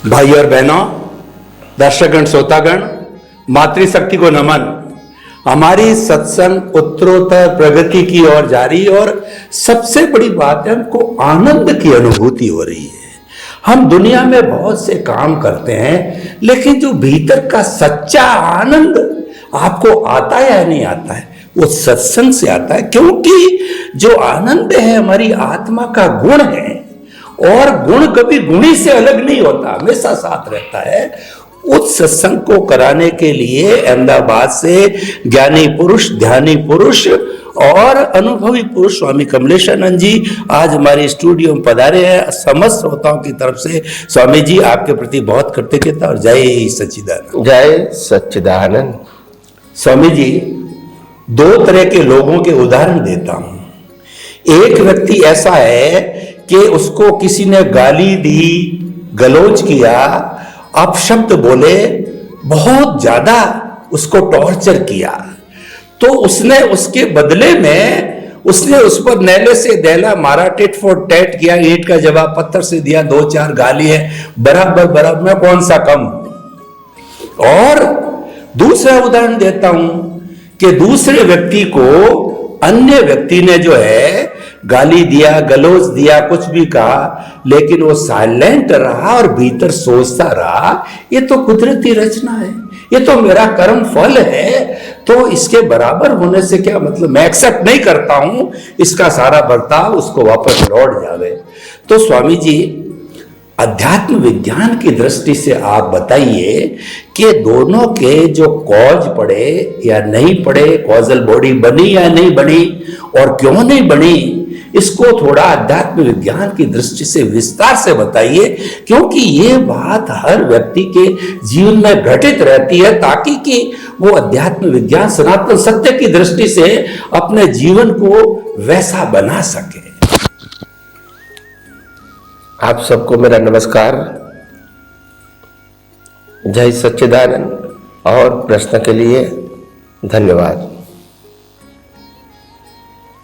भाई और बहनों, दर्शकगण, श्रोतागण, मातृशक्ति को नमन। हमारी सत्संग उत्तरोत्तर प्रगति की ओर जारी और सबसे बड़ी बात है, हमको आनंद की अनुभूति हो रही है। हम दुनिया में बहुत से काम करते हैं, लेकिन जो भीतर का सच्चा आनंद आपको आता है या नहीं आता है, वो सत्संग से आता है। क्योंकि जो आनंद है हमारी आत्मा का गुण है, और गुण कभी गुणी से अलग नहीं होता, हमेशा साथ रहता है। उस सत्संग को कराने के लिए अहमदाबाद से ज्ञानी पुरुष, ध्यानी पुरुष और अनुभवी पुरुष स्वामी कमलेशानंद जी आज हमारे स्टूडियो में पधारे हैं। समस्त श्रोताओं की तरफ से स्वामी जी आपके प्रति बहुत कृतज्ञता और जय सच्चिदानंद। जय सच्चिदानंद। स्वामी जी, दो तरह के लोगों के उदाहरण देता हूं। एक व्यक्ति ऐसा है कि उसको किसी ने गाली दी, गलौज किया, अपशब्द बोले, बहुत ज्यादा उसको टॉर्चर किया, तो उसने उसके बदले में उसने उस पर नैले से दैला मारा, टिट फॉर टैट किया, ईंट का जवाब पत्थर से दिया, दो चार गाली है, बराबर बराबर में कौन सा कम। और दूसरा उदाहरण देता हूं कि दूसरे व्यक्ति को अन्य व्यक्ति ने जो है गाली दिया, गलौज दिया, कुछ भी कहा, लेकिन वो साइलेंट रहा और भीतर सोचता रहा, ये तो कुदरती रचना है, ये तो मेरा कर्म फल है, तो इसके बराबर होने से क्या मतलब, मैं एक्सेप्ट नहीं करता हूं इसका सारा बर्ताव, उसको वापस लौट जावे। तो स्वामी जी, अध्यात्म विज्ञान की दृष्टि से आप बताइए कि दोनों के जो कॉज पड़े या नहीं पड़े, कॉजल बॉडी बनी या नहीं बनी और क्यों नहीं बनी, इसको थोड़ा अध्यात्म विज्ञान की दृष्टि से विस्तार से बताइए, क्योंकि ये बात हर व्यक्ति के जीवन में घटित रहती है, ताकि कि वो अध्यात्म विज्ञान सनातन सत्य की दृष्टि से अपने जीवन को वैसा बना सके। आप सबको मेरा नमस्कार, जय सच्चिदानंद, और प्रश्न के लिए धन्यवाद।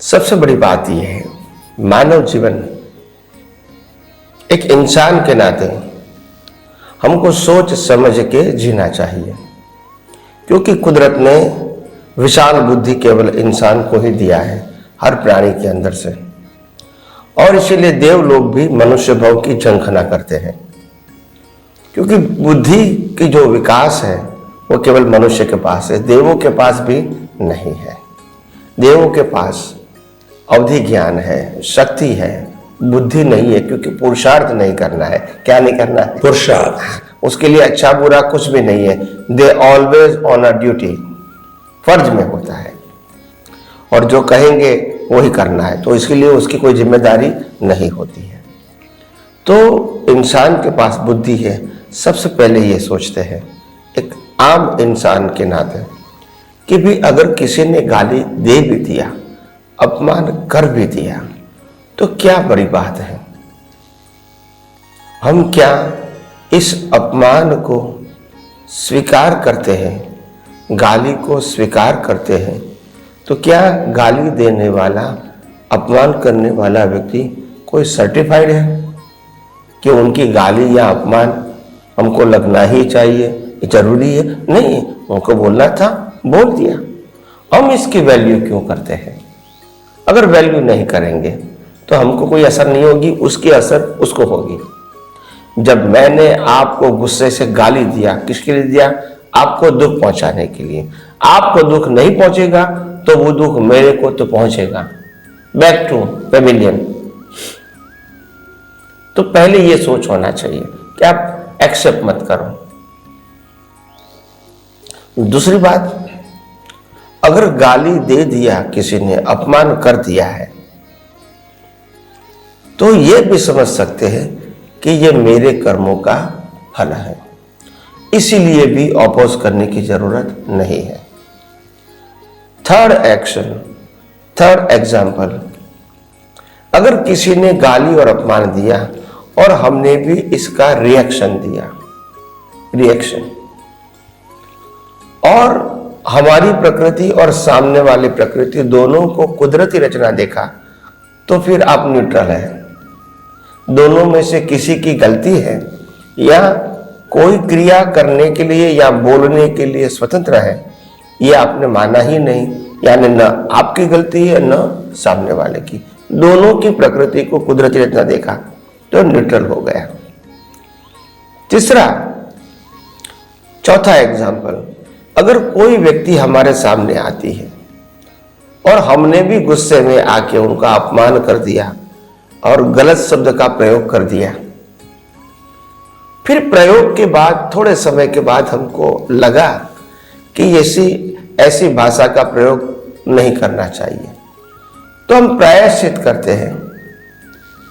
सबसे बड़ी बात यह है, मानव जीवन एक इंसान के नाते हमको सोच समझ के जीना चाहिए, क्योंकि कुदरत ने विशाल बुद्धि केवल इंसान को ही दिया है, हर प्राणी के अंदर से। और इसीलिए देव लोग भी मनुष्य भाव की झंखना करते हैं, क्योंकि बुद्धि की जो विकास है वो केवल मनुष्य के पास है, देवों के पास भी नहीं है। देवों के पास अवधि ज्ञान है, शक्ति है, बुद्धि नहीं है, क्योंकि पुरुषार्थ नहीं करना है। क्या नहीं करना है? पुरुषार्थ। उसके लिए अच्छा बुरा कुछ भी नहीं है। They always on a duty, फर्ज में होता है, और जो कहेंगे वही करना है, तो इसके लिए उसकी कोई जिम्मेदारी नहीं होती है। तो इंसान के पास बुद्धि है, सबसे पहले ये सोचते हैं एक आम इंसान के नाते कि भी अगर किसी ने गाली दे भी दिया, अपमान कर भी दिया, तो क्या बड़ी बात है। हम क्या इस अपमान को स्वीकार करते हैं, गाली को स्वीकार करते हैं, तो क्या गाली देने वाला, अपमान करने वाला व्यक्ति कोई सर्टिफाइड है कि उनकी गाली या अपमान हमको लगना ही चाहिए, जरूरी है? नहीं, उनको बोलना था, बोल दिया। हम इसकी वैल्यू क्यों करते हैं? अगर वैल्यू नहीं करेंगे तो हमको कोई असर नहीं होगी, उसकी असर उसको होगी। जब मैंने आपको गुस्से से गाली दिया, किसके लिए दिया? आपको दुख पहुंचाने के लिए। आपको दुख नहीं पहुंचेगा तो वो दुख मेरे को तो पहुंचेगा। Back to pavilion. तो पहले ये सोच होना चाहिए कि आप एक्सेप्ट मत करो। दूसरी बात, अगर गाली दे दिया किसी ने, अपमान कर दिया है, तो ये भी समझ सकते हैं कि ये मेरे कर्मों का फल है, इसीलिए भी अपोज करने की जरूरत नहीं है। थर्ड एक्शन, थर्ड एग्जाम्पल, अगर किसी ने गाली और अपमान दिया और हमने भी इसका रिएक्शन दिया, रिएक्शन, और हमारी प्रकृति और सामने वाली प्रकृति दोनों को कुदरती रचना देखा, तो फिर आप न्यूट्रल है। दोनों में से किसी की गलती है या कोई क्रिया करने के लिए या बोलने के लिए स्वतंत्र है, ये आपने माना ही नहीं, यानी न आपकी गलती है न सामने वाले की, दोनों की प्रकृति को कुदरती रचना देखा तो न्यूट्रल हो गया। तीसरा, चौथा एग्जाम्पल, अगर कोई व्यक्ति हमारे सामने आती है और हमने भी गुस्से में आके उनका अपमान कर दिया और गलत शब्द का प्रयोग कर दिया, फिर प्रयोग के बाद थोड़े समय के बाद हमको लगा कि ऐसी भाषा का प्रयोग नहीं करना चाहिए, तो हम प्रायश्चित करते हैं,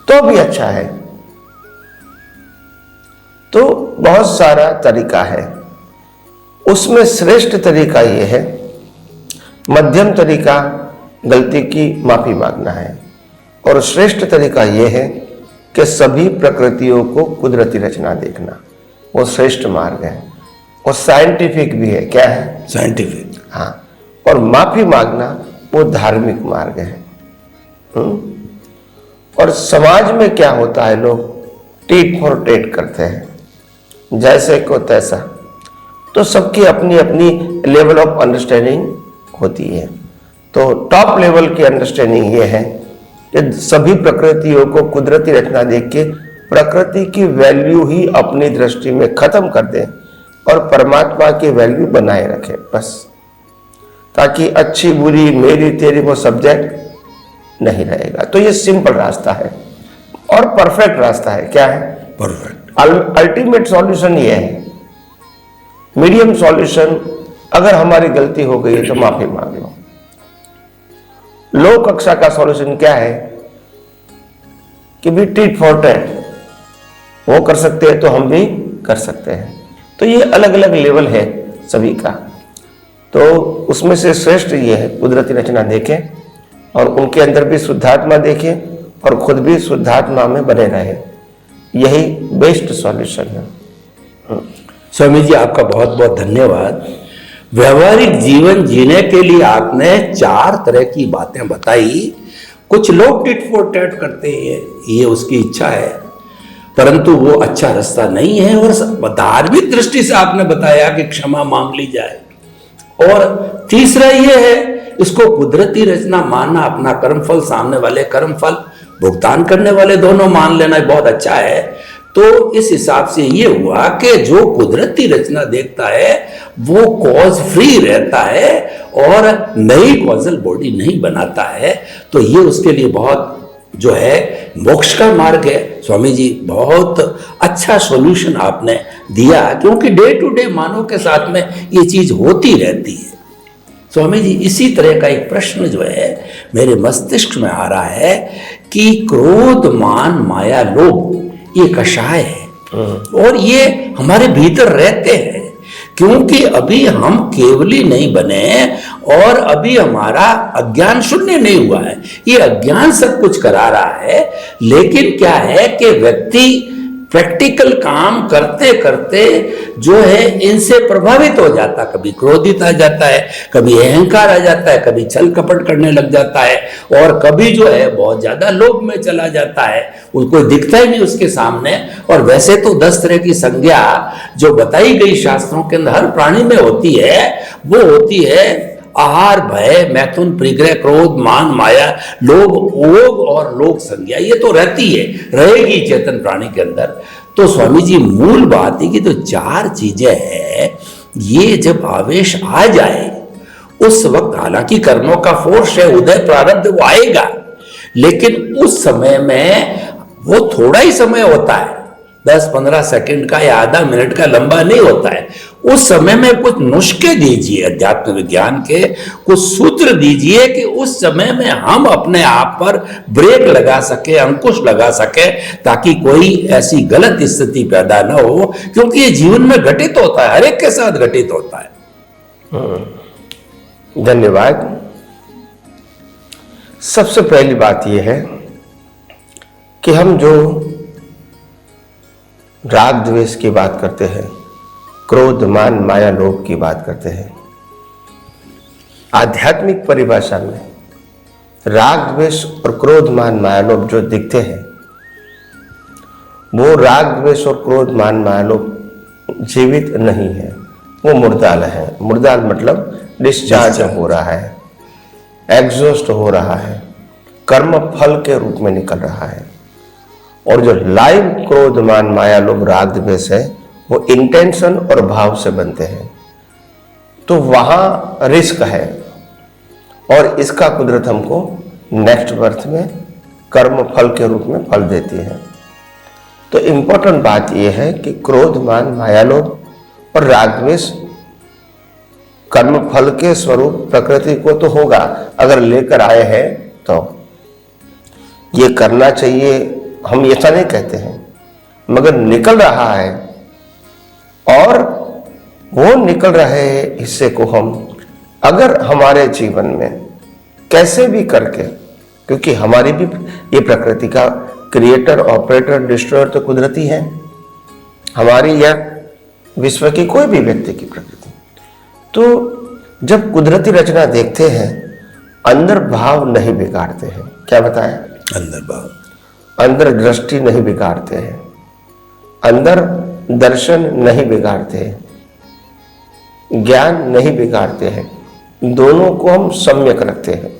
तो भी अच्छा है। तो बहुत सारा तरीका है, उसमें श्रेष्ठ तरीका यह है, मध्यम तरीका गलती की माफी मांगना है, और श्रेष्ठ तरीका यह है कि सभी प्रकृतियों को कुदरती रचना देखना, वो श्रेष्ठ मार्ग है और साइंटिफिक भी है। क्या है? साइंटिफिक। हाँ, और माफी मांगना वो धार्मिक मार्ग है। और समाज में क्या होता है, लोग टीट फॉर टेट करते हैं, जैसे को तैसा, तो सबकी अपनी अपनी लेवल ऑफ अंडरस्टैंडिंग होती है। तो टॉप लेवल की अंडरस्टैंडिंग ये है कि सभी प्रकृतियों को कुदरती रचना देख के प्रकृति की वैल्यू ही अपनी दृष्टि में खत्म कर दें और परमात्मा की वैल्यू बनाए रखें, बस, ताकि अच्छी बुरी मेरी तेरी वो सब्जेक्ट नहीं रहेगा। तो ये सिंपल रास्ता है और परफेक्ट रास्ता है। क्या है? परफेक्ट। अल्टीमेट सॉल्यूशन ये है। मीडियम सॉल्यूशन, अगर हमारी गलती हो गई है तो माफी मांग लो। लो कक्षा का सॉल्यूशन क्या है कि भी टीट फॉर टैट, वो कर सकते हैं तो हम भी कर सकते हैं। तो ये अलग अलग लेवल है सभी का। तो उसमें से श्रेष्ठ ये है, कुदरती रचना देखें और उनके अंदर भी शुद्धात्मा देखें और खुद भी शुद्धात्मा में बने रहे, यही बेस्ट सॉल्यूशन है। स्वामी जी, आपका बहुत बहुत धन्यवाद। व्यवहारिक जीवन जीने के लिए आपने 4 तरह की बातें बताई। कुछ लोग टिट फॉर टैट करते हैं, ये उसकी इच्छा है, परंतु वो अच्छा रास्ता नहीं है। और धार्मिक दृष्टि से आपने बताया कि क्षमा मांग ली जाए। और तीसरा ये है, इसको कुदरती रचना मानना, अपना कर्मफल सामने वाले कर्मफल भुगतान करने वाले दोनों मान लेना बहुत अच्छा है। तो इस हिसाब से ये हुआ कि जो कुदरती रचना देखता है वो कॉज फ्री रहता है और नई कॉजल बॉडी नहीं बनाता है। तो ये उसके लिए बहुत जो है मोक्ष का मार्ग है। स्वामी जी, बहुत अच्छा सॉल्यूशन आपने दिया, क्योंकि डे टू डे मानव के साथ में ये चीज होती रहती है। स्वामी जी, इसी तरह का एक प्रश्न जो है मेरे मस्तिष्क में आ रहा है कि क्रोध मान माया लोभ ये कषाय है और ये हमारे भीतर रहते हैं, क्योंकि अभी हम केवली नहीं बने और अभी हमारा अज्ञान शून्य नहीं हुआ है। ये अज्ञान सब कुछ करा रहा है, लेकिन क्या है कि व्यक्ति प्रैक्टिकल काम करते करते जो है इनसे प्रभावित हो जाता, कभी क्रोधित आ जाता है, कभी अहंकार आ जाता है, कभी छल कपट करने लग जाता है और कभी जो है बहुत ज्यादा लोभ में चला जाता है, उसको दिखता ही नहीं उसके सामने। और वैसे तो 10 तरह की संज्ञा जो बताई गई शास्त्रों के अंदर हर प्राणी में होती है, वो होती है आहार, भय, मैथुन, परिग्रह, क्रोध, मान, माया, लोभ, ओग और लोक संज्ञा। ये तो रहती है, रहेगी चेतन प्राणी के अंदर। तो स्वामी जी, मूल बात है कि तो 4 चीजें हैं, ये जब आवेश आ जाए उस वक्त, हालांकि कर्मों का फोर्स है, उदय प्रारब्ध वो आएगा, लेकिन उस समय में वो थोड़ा ही समय होता है, 10-15 सेकंड का या आधा मिनट का, लंबा नहीं होता है। उस समय में कुछ नुस्खे दीजिए, अध्यात्म विज्ञान के कुछ सूत्र दीजिए कि उस समय में हम अपने आप पर ब्रेक लगा सके, अंकुश लगा सके, ताकि कोई ऐसी गलत स्थिति पैदा ना हो, क्योंकि ये जीवन में घटित होता है, हर एक के साथ घटित होता है। धन्यवाद। सबसे पहली बात यह है कि हम जो राग द्वेष की बात करते हैं, क्रोध मान माया लोभ की बात करते हैं, आध्यात्मिक परिभाषा में राग द्वेष और क्रोध मान माया लोभ जो दिखते हैं, वो राग द्वेष और क्रोध मान माया लोभ जीवित नहीं है, वो मुर्दाल है। मुर्दाल मतलब डिस्चार्ज हो रहा है, एग्जॉस्ट हो रहा है, कर्म फल के रूप में निकल रहा है। और जो लाइव क्रोध मान माया लोभ राग द्वेष है वो इंटेंशन और भाव से बनते हैं, तो वहां रिस्क है। और इसका कुदरत हमको नेक्स्ट बर्थ में कर्म फल के रूप में फल देती है। तो इंपॉर्टेंट बात यह है कि क्रोध मान माया लोभ और राग द्वेष कर्म फल के स्वरूप प्रकृति को तो होगा, अगर लेकर आए हैं तो ये करना चाहिए, हम ऐसा नहीं कहते हैं, मगर निकल रहा है और वो निकल रहे हिस्से को हम अगर हमारे जीवन में कैसे भी करके, क्योंकि हमारी भी ये प्रकृति का क्रिएटर ऑपरेटर डिस्ट्रॉयर तो कुदरती है, हमारी या विश्व की कोई भी व्यक्ति की प्रकृति। तो जब कुदरती रचना देखते हैं अंदर भाव नहीं बिगाड़ते हैं, क्या बताएं, अंदर भाव, अंदर दृष्टि नहीं बिगाड़ते हैं, अंदर दर्शन नहीं बिगाड़ते हैं, ज्ञान नहीं बिगाड़ते हैं, दोनों को हम सम्यक रखते हैं।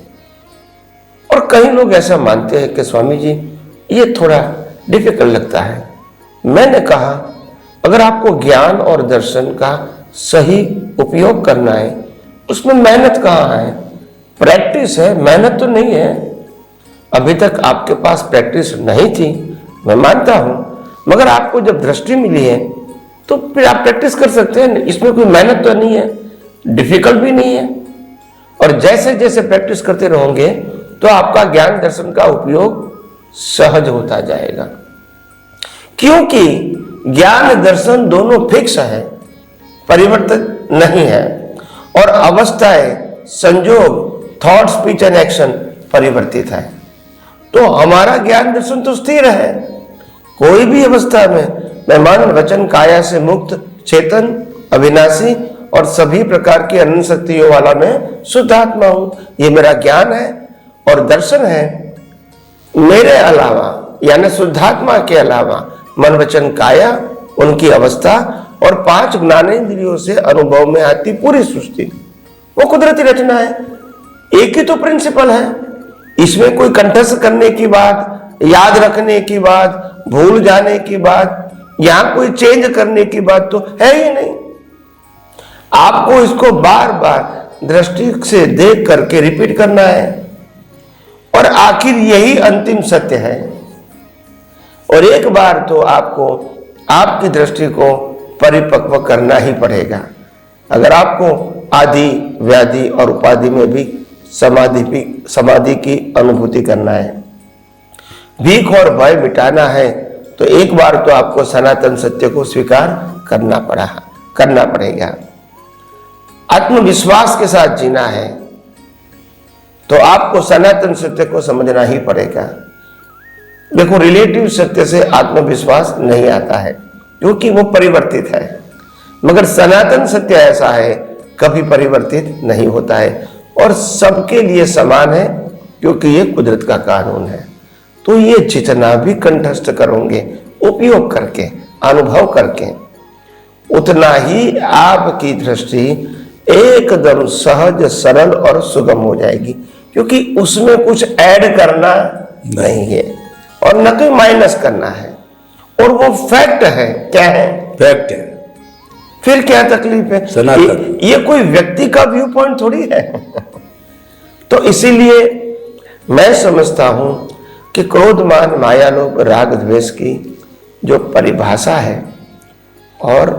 और कई लोग ऐसा मानते हैं कि स्वामी जी ये थोड़ा डिफिकल्ट लगता है। मैंने कहा अगर आपको ज्ञान और दर्शन का सही उपयोग करना है उसमें मेहनत कहाँ है, प्रैक्टिस है, मेहनत तो नहीं है। अभी तक आपके पास प्रैक्टिस नहीं थी, मैं मानता हूं, मगर आपको जब दृष्टि मिली है तो फिर आप प्रैक्टिस कर सकते हैं, इसमें कोई मेहनत तो नहीं है, डिफिकल्ट भी नहीं है। और जैसे जैसे प्रैक्टिस करते रहोगे तो आपका ज्ञान दर्शन का उपयोग सहज होता जाएगा, क्योंकि ज्ञान दर्शन दोनों फिक्स है, परिवर्तन नहीं है। और अवस्थाएं, संजोग, थॉट, स्पीच एंड एक्शन परिवर्तित है। तो हमारा ज्ञान दर्शन तो स्थिर है, कोई भी अवस्था में मैं मन वचन काया से मुक्त, चेतन, अविनाशी और सभी प्रकार की अनंत शक्तियों वाला मैं शुद्ध आत्मा हूं। ये मेरा ज्ञान है और दर्शन है। मेरे अलावा यानी शुद्धात्मा के अलावा मन वचन काया, उनकी अवस्था और 5 ज्ञानेंद्रियों से अनुभव में आती पूरी सृष्टि वो कुदरती रचना है। एक ही तो प्रिंसिपल है, इसमें कोई कंठस्थ करने की बात, याद रखने की बात, भूल जाने की बात, यहां कोई चेंज करने की बात तो है ही नहीं। आपको इसको बार बार दृष्टि से देख करके रिपीट करना है और आखिर यही अंतिम सत्य है। और एक बार तो आपको आपकी दृष्टि को परिपक्व करना ही पड़ेगा। अगर आपको आदि व्याधि और उपाधि में भी समाधि की अनुभूति करना है, भीख और भय मिटाना है, तो एक बार तो आपको सनातन सत्य को स्वीकार करना पड़ेगा। आत्मविश्वास के साथ जीना है तो आपको सनातन सत्य को समझना ही पड़ेगा। देखो, रिलेटिव सत्य से आत्मविश्वास नहीं आता है क्योंकि वो परिवर्तित है, मगर सनातन सत्य ऐसा है कभी परिवर्तित नहीं होता है और सबके लिए समान है, क्योंकि ये कुदरत का कानून है। तो ये जितना भी कंठस्थ करोगे, उपयोग करके, अनुभव करके, उतना ही आपकी दृष्टि एकदम सहज, सरल और सुगम हो जाएगी, क्योंकि उसमें कुछ ऐड करना नहीं है और न कोई माइनस करना है। और वो फैक्ट है। क्या है? फैक्ट है। फिर क्या तकलीफ है? सनातन। ये कोई व्यक्ति का व्यू पॉइंट थोड़ी है। तो इसीलिए मैं समझता हूं कि क्रोध मान माया लोभ राग द्वेष की जो परिभाषा है और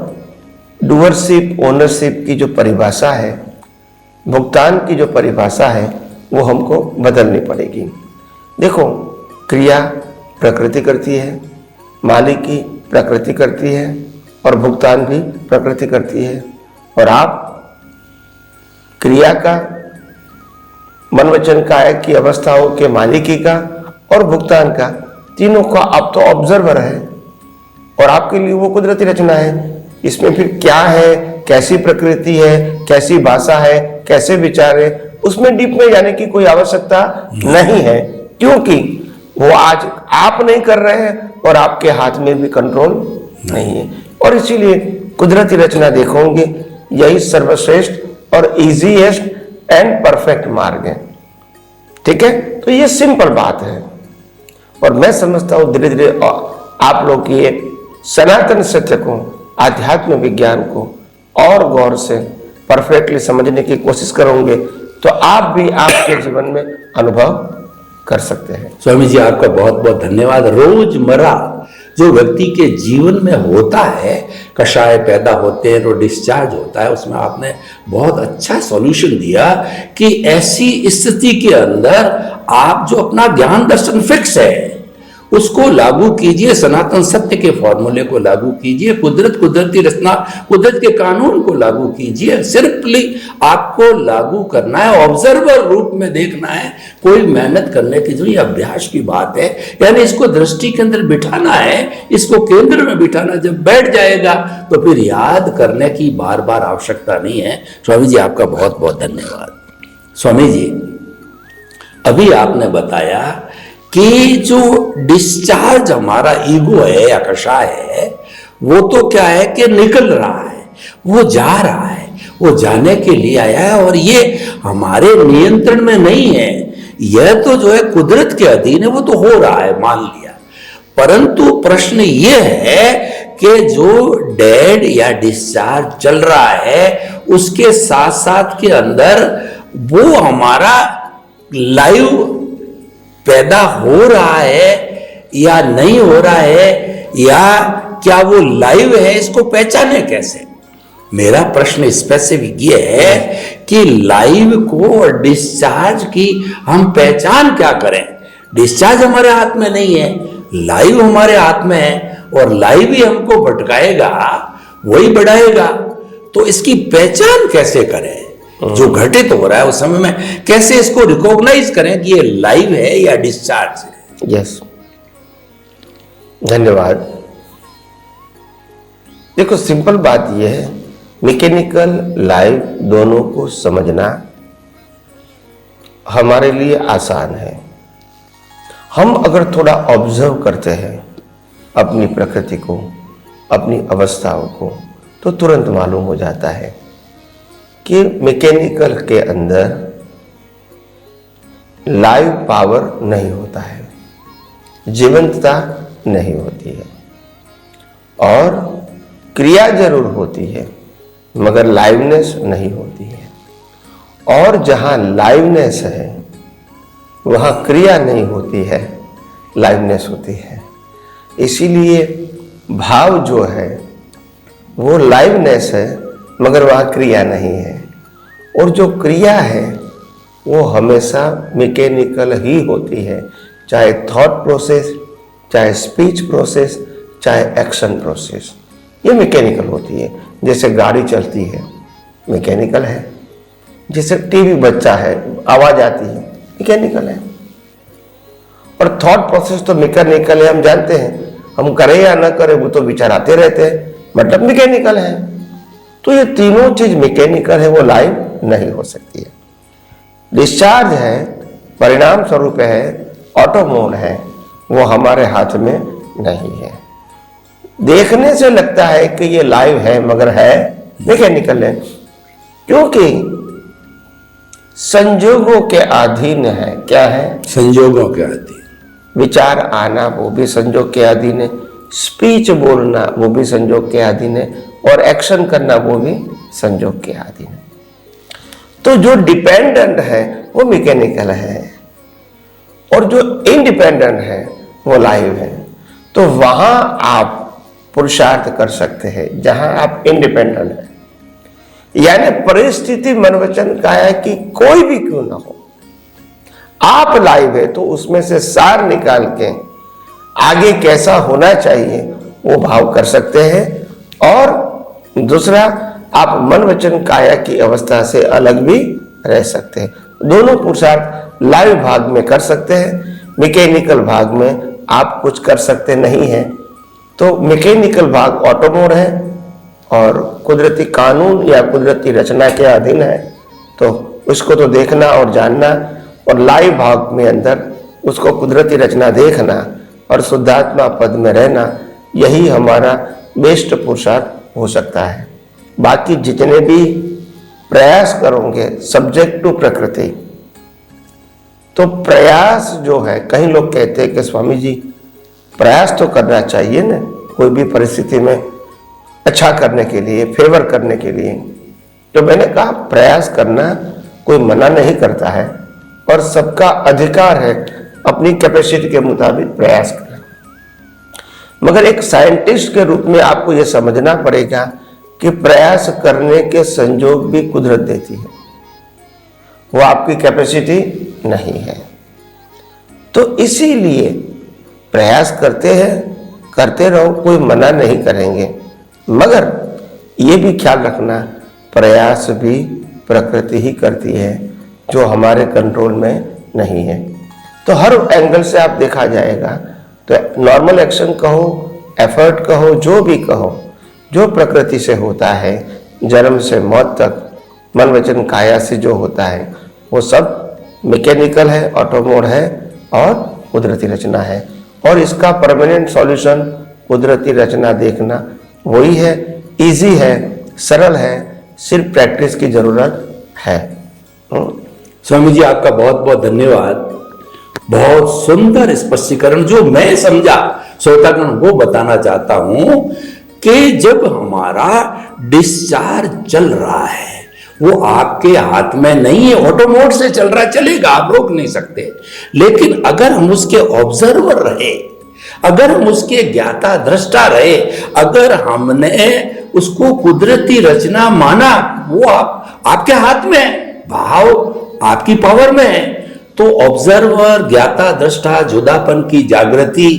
डूअरशिप ओनरशिप की जो परिभाषा है, भुगतान की जो परिभाषा है, वो हमको बदलनी पड़ेगी। देखो, क्रिया प्रकृति करती है, मालिक की प्रकृति करती है और भुगतान भी प्रकृति करती है। और आप क्रिया का, मन वचन काया की अवस्थाओं के मालिकी का और भुगतान का, तीनों का आप तो ऑब्जर्वर है और आपके लिए वो कुदरती रचना है। इसमें फिर क्या है, कैसी प्रकृति है, कैसी भाषा है, कैसे विचार है, उसमें डीप में जाने की कोई आवश्यकता नहीं है, क्योंकि वो आज आप नहीं कर रहे हैं और आपके हाथ में भी कंट्रोल नहीं है। और इसीलिए कुदरती रचना देखोगे, यही सर्वश्रेष्ठ और इजीएस्ट एंड परफेक्ट मार्ग है। ठीक है, तो ये सिंपल बात है और मैं समझता हूं धीरे धीरे आप लोग ये सनातन सत्य को, आध्यात्म विज्ञान को और गौर से परफेक्टली समझने की कोशिश करोगे तो आप भी आपके जीवन में अनुभव कर सकते हैं। स्वामी जी आपका बहुत बहुत धन्यवाद। रोजमर्रा जो व्यक्ति के जीवन में होता है, कषाय पैदा होते हैं, तो डिस्चार्ज होता है, उसमें आपने बहुत अच्छा सॉल्यूशन दिया कि ऐसी स्थिति के अंदर आप जो अपना ज्ञान दर्शन फिक्स है उसको लागू कीजिए, सनातन सत्य के फॉर्मूले को लागू कीजिए, कुदरती रचना, कुदरत के कानून को लागू कीजिए। सिर्फली आपको लागू करना है, ऑब्जर्वर रूप में देखना है, कोई मेहनत करने की जो ये अभ्यास की बात है, यानी इसको दृष्टि के अंदर बिठाना है, इसको केंद्र में बिठाना। जब बैठ जाएगा तो फिर याद करने की बार बार आवश्यकता नहीं है। स्वामी जी आपका बहुत बहुत धन्यवाद। स्वामी जी अभी आपने बताया कि जो डिस्चार्ज हमारा ईगो है या कषाय है, वो तो क्या है कि निकल रहा है, वो जा रहा है, वो जाने के लिए आया है और ये हमारे नियंत्रण में नहीं है। यह तो जो है कुदरत के अधीन है, वो तो हो रहा है, मान लिया। परंतु प्रश्न ये है कि जो डेड या डिस्चार्ज चल रहा है उसके साथ साथ के अंदर वो हमारा लाइव पैदा हो रहा है या नहीं हो रहा है, या क्या वो लाइव है, इसको पहचाने कैसे? मेरा प्रश्न स्पेसिफिक ये है कि लाइव को और डिस्चार्ज की हम पहचान क्या करें? डिस्चार्ज हमारे हाथ में नहीं है, लाइव हमारे हाथ में है और लाइव ही हमको भटकाएगा, वही बढ़ाएगा। तो इसकी पहचान कैसे करें? जो घटित हो रहा है उस समय में कैसे इसको रिकॉग्नाइज करें कि ये लाइव है या डिस्चार्ज है? यस, धन्यवाद। देखो सिंपल बात यह है, मैकेनिकल लाइव दोनों को समझना हमारे लिए आसान है। हम अगर थोड़ा ऑब्जर्व करते हैं अपनी प्रकृति को, अपनी अवस्थाओं को, तो तुरंत मालूम हो जाता है कि मैकेनिकल के अंदर लाइव पावर नहीं होता है, जीवंतता नहीं होती है और क्रिया जरूर होती है मगर लाइवनेस नहीं होती है। और जहां लाइवनेस है वहां क्रिया नहीं होती है, लाइवनेस होती है। इसीलिए भाव जो है वो लाइवनेस है मगर वह क्रिया नहीं है, और जो क्रिया है वो हमेशा मैकेनिकल ही होती है, चाहे थॉट प्रोसेस, चाहे स्पीच प्रोसेस, चाहे एक्शन प्रोसेस, ये मैकेनिकल होती है। जैसे गाड़ी चलती है मैकेनिकल है, जैसे टीवी बजता है आवाज आती है मैकेनिकल है, और थॉट प्रोसेस तो मैकेनिकल है, हम जानते हैं, हम करें या ना करें वो तो विचार आते रहते हैं, मतलब मैकेनिकल है। तो ये तीनों चीज मैकेनिकल है, वो लाइव नहीं हो सकती है। डिस्चार्ज है, परिणाम स्वरूप है, ऑटो मोड है, वो हमारे हाथ में नहीं है। देखने से लगता है कि ये लाइव है मगर है मैकेनिकल है, क्योंकि संजोगों के अधीन है। क्या है? संजोगों के अधीन। विचार आना वो भी संजोग के अधीन है, स्पीच बोलना वो भी संजोग के अधीन है, और एक्शन करना वो भी संजोग के अधीन है। तो जो डिपेंडेंट है वो मैकेनिकल है और जो इंडिपेंडेंट है वो लाइव है। तो वहां आप पुरुषार्थ कर सकते हैं जहां आप इंडिपेंडेंट हैं, यानी परिस्थिति मनवचन का है कि कोई भी क्यों ना हो, आप लाइव है तो उसमें से सार निकाल के आगे कैसा होना चाहिए वो भाव कर सकते हैं। और दूसरा, आप मन वचन काया की अवस्था से अलग भी रह सकते हैं। दोनों पुरुषार्थ लाइव भाग में कर सकते हैं, मैकेनिकल भाग में आप कुछ कर सकते नहीं हैं। तो मैकेनिकल भाग ऑटो मोड है और कुदरती कानून या कुदरती रचना के अधीन है, तो उसको तो देखना और जानना, और लाइव भाग में अंदर उसको कुदरती रचना देखना और शुद्धात्मा पद में रहना, यही हमारा बेस्ट पुरुषार्थ हो सकता है। बाकी जितने भी प्रयास करोगे सब्जेक्ट टू प्रकृति, तो प्रयास जो है, कई लोग कहते हैं कि स्वामी जी प्रयास तो करना चाहिए ना कोई भी परिस्थिति में अच्छा करने के लिए, फेवर करने के लिए। तो मैंने कहा प्रयास करना कोई मना नहीं करता है और सबका अधिकार है अपनी कैपेसिटी के मुताबिक प्रयास करना। मगर एक साइंटिस्ट के रूप में आपको यह समझना पड़ेगा कि प्रयास करने के संजोग भी कुदरत देती है, वो आपकी कैपेसिटी नहीं है। तो इसीलिए प्रयास करते हैं, करते रहो, कोई मना नहीं करेंगे। मगर ये भी ख्याल रखना प्रयास भी प्रकृति ही करती है, जो हमारे कंट्रोल में नहीं है। तो हर एंगल से आप देखा जाएगा तो नॉर्मल एक्शन कहो, एफर्ट कहो, जो भी कहो, जो प्रकृति से होता है, जन्म से मौत तक, मन वचन काया से जो होता है, वो सब मैकेनिकल है, ऑटोमोड है और कुदरती रचना है। और इसका परमानेंट सॉल्यूशन कुदरती रचना देखना वही है, इजी है, सरल है, सिर्फ प्रैक्टिस की जरूरत है। स्वामी जी आपका बहुत बहुत धन्यवाद। बहुत सुंदर स्पष्टीकरण जो मैं समझा, श्रोतागण वो बताना चाहता हूं कि जब हमारा डिस्चार्ज चल रहा है वो आपके हाथ में नहीं है, ऑटोमोड से चल रहा, चलेगा, आप रोक नहीं सकते। लेकिन अगर हम उसके ऑब्जर्वर रहे, अगर हम उसके ज्ञाता दृष्टा रहे, अगर हमने उसको कुदरती रचना माना, वो आपके हाथ में है, भाव आपकी पावर में है, तो ऑब्जर्वर, ज्ञाता दृष्टा, जुदापन की जागृति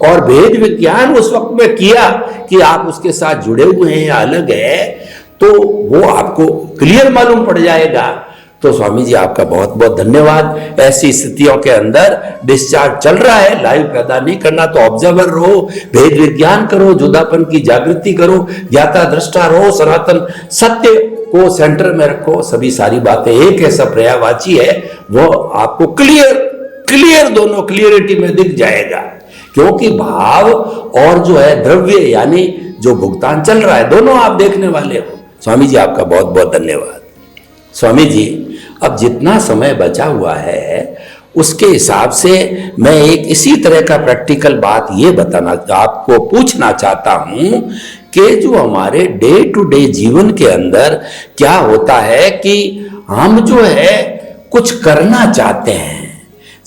और भेद विज्ञान उस वक्त में किया कि आप उसके साथ जुड़े हुए हैं या अलग है, तो वो आपको क्लियर मालूम पड़ जाएगा। तो स्वामी जी आपका बहुत बहुत धन्यवाद। ऐसी स्थितियों के अंदर डिस्चार्ज चल रहा है, लाइव पैदा नहीं करना तो ऑब्जर्वर रहो, भेद विज्ञान करो, जुदापन की जागृति करो, ज्ञाता दृष्टा रहो, सनातन सत्य को सेंटर में रखो। सभी सारी बातें एक ऐसा पर्यायवाची है, वो आपको क्लियर दोनों क्लियरिटी में दिख जाएगा, क्योंकि भाव और जो है द्रव्य यानी जो भुगतान चल रहा है, दोनों आप देखने वाले हो। स्वामी जी आपका बहुत बहुत धन्यवाद। स्वामी जी अब जितना समय बचा हुआ है उसके हिसाब से मैं एक इसी तरह का प्रैक्टिकल बात ये बताना, आपको पूछना चाहता हूं कि जो हमारे डे टू डे जीवन के अंदर क्या होता है कि हम जो है कुछ करना चाहते हैं।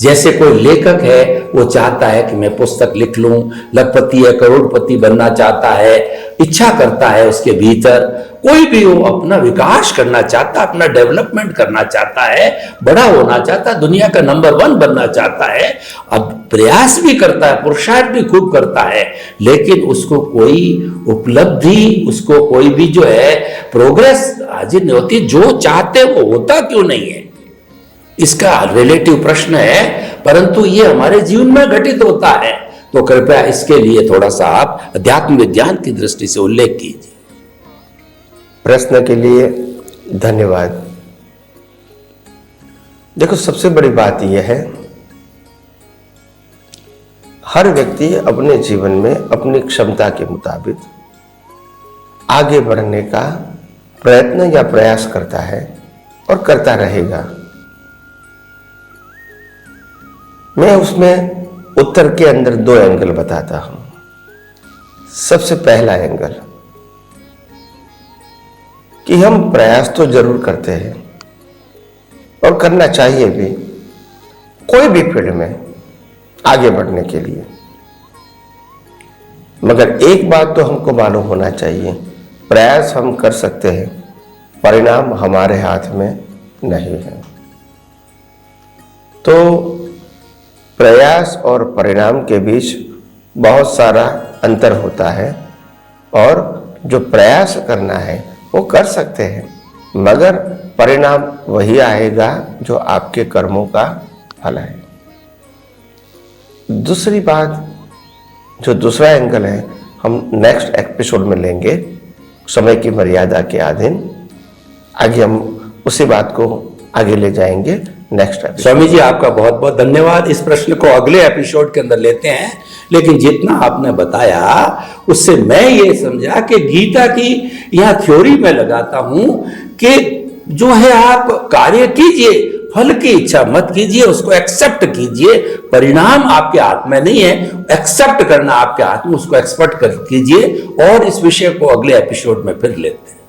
जैसे कोई लेखक है, वो चाहता है कि मैं पुस्तक लिख लूं, लखपति है, करोड़पति बनना चाहता है, इच्छा करता है उसके भीतर। कोई भी हो अपना विकास करना चाहता, अपना डेवलपमेंट करना चाहता है, बड़ा होना चाहता है, दुनिया का नंबर 1 बनना चाहता है। अब प्रयास भी करता है, पुरुषार्थ भी खूब करता है, लेकिन उसको कोई उपलब्धि, उसको कोई भी जो है प्रोग्रेस हाजिर नहीं होती। जो चाहते वो होता क्यों नहीं है, इसका रिलेटिव प्रश्न है, परंतु ये हमारे जीवन में घटित होता है। तो कृपया इसके लिए थोड़ा सा आप अध्यात्म विज्ञान की दृष्टि से उल्लेख कीजिए। प्रश्न के लिए धन्यवाद। देखो, सबसे बड़ी बात यह है, हर व्यक्ति अपने जीवन में अपनी क्षमता के मुताबिक आगे बढ़ने का प्रयत्न या प्रयास करता है और करता रहेगा। मैं उसमें उत्तर के अंदर 2 एंगल बताता हूं। सबसे पहला एंगल कि हम प्रयास तो जरूर करते हैं और करना चाहिए भी, कोई भी फील्ड में आगे बढ़ने के लिए। मगर एक बात तो हमको मालूम होना चाहिए, प्रयास हम कर सकते हैं, परिणाम हमारे हाथ में नहीं है। तो प्रयास और परिणाम के बीच बहुत सारा अंतर होता है, और जो प्रयास करना है वो कर सकते हैं, मगर परिणाम वही आएगा जो आपके कर्मों का फल है। दूसरी बात, जो दूसरा एंगल है, हम नेक्स्ट एपिसोड में लेंगे, समय की मर्यादा के अधीन। आगे हम उसी बात को आगे ले जाएंगे नेक्स्ट एपिसोड। स्वामी जी आपका बहुत बहुत धन्यवाद। इस प्रश्न को अगले एपिसोड के अंदर लेते हैं। लेकिन जितना आपने बताया उससे मैं ये समझा कि गीता की यह थ्योरी में लगाता हूं कि जो है आप कार्य कीजिए, फल की इच्छा मत कीजिए, उसको एक्सेप्ट कीजिए। परिणाम आपके हाथ में नहीं है, एक्सेप्ट करना आपके हाथ में, उसको एक्सपेक्ट कीजिए। और इस विषय को अगले एपिसोड में फिर लेते हैं।